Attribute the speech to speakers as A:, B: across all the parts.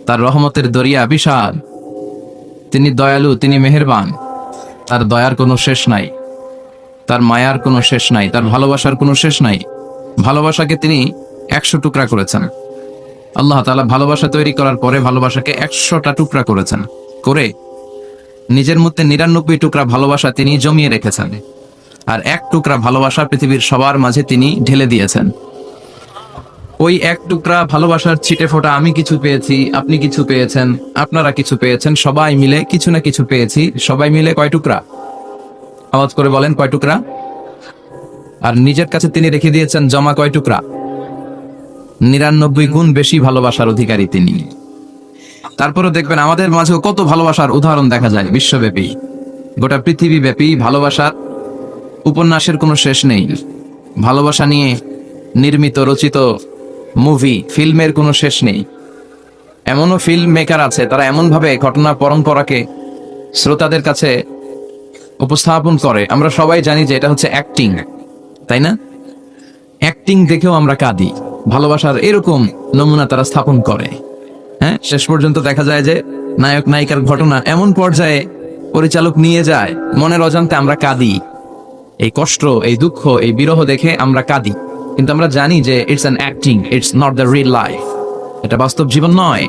A: তার রহমতের দরিয়া বিশাল, তিনি দয়ালু, তিনি মেহেরবান, তার দয়ার কোনো শেষ নাই, তার মায়ার কোনো শেষ নাই, তার ভালোবাসার কোনো শেষ নাই। ভালোবাসাকে তিনি 100 টুকরা করেছেন। আল্লাহ তাআলা ভালোবাসা তৈরি করার পরে ভালোবাসাকে 100টা টুকরা করেছেন, করে নিজের মধ্যে 99 টুকরা ভালোবাসা তিনি জমিয়ে রেখেছেন, আর 1 টুকরা ভালোবাসা পৃথিবীর সবার মাঝে তিনি ঢেলে দিয়েছেন। ওই 1 টুকরা ভালোবাসার ছিটে ফোঁটা আমি কিছু পেয়েছি, আপনি কিছু পেয়েছেন, আপনারা কিছু পেয়েছেন, সবাই মিলে কিছু না কিছু পেয়েছি। সবাই মিলে কয় টুকরা? আওয়াজ করে বলেন, কয় টুকরা? আর নিজের কাছে তিনি রেখে দিয়েছেন জমা কয় টুকরা? 99 গুণ বেশি ভালোবাসার অধিকারী তিনি। তারপরে দেখবেন আমাদের মাঝেও কত ভালোবাসার উদাহরণ দেখা যায় বিশ্বব্যাপী, গোটা পৃথিবী ব্যাপী ভালোবাসার উপন্যাসের কোনো শেষ নেই। ভালোবাসা নিয়ে নির্মিত রচিত মুভি, ফিল্মের কোনো শেষ নেই। এমনও ফিল্ম মেকার আছে, তারা এমনভাবে ঘটনা পরম্পরাকে শ্রোতাদের কাছে উপস্থাপন করে, আমরা সবাই জানি যে এটা হচ্ছে অ্যাক্টিং, তাই না? অ্যাক্টিং দেখেও আমরা কাঁদি। ভালোবাসার এরকম নমুনা তারা স্থাপন করে। হ্যাঁ, শেষ পর্যন্ত দেখা যায় যে নায়ক নায়িকার ঘটনা এমন পর্যায়ে পরিচালক নিয়ে যায়, মনের অজান্তে আমরা কাঁদি। এই কষ্ট, এই দুঃখ, এই বিরহ দেখে আমরা কাঁদি, কিন্তু আমরা জানি যে it's an acting, it's not the real life. এটা বাস্তব জীবন নয়,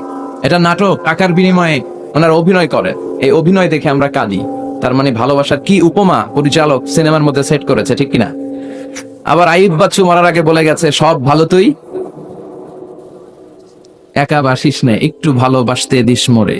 A: এটা নাটক। টাকার বিনিময়ে ওনারা অভিনয় করে, এই অভিনয় দেখে আমরা কাঁদি। তার মানে ভালোবাসার কি উপমা পরিচালক সিনেমার মধ্যে সেট করেছে, ঠিক কিনা? আবার আইয়ুব বাচ্চু মরার আগে বলে গেছে, সব ভালো তুই একা বাসিস নে, একটু ভালোবাসতে দিস মোরে।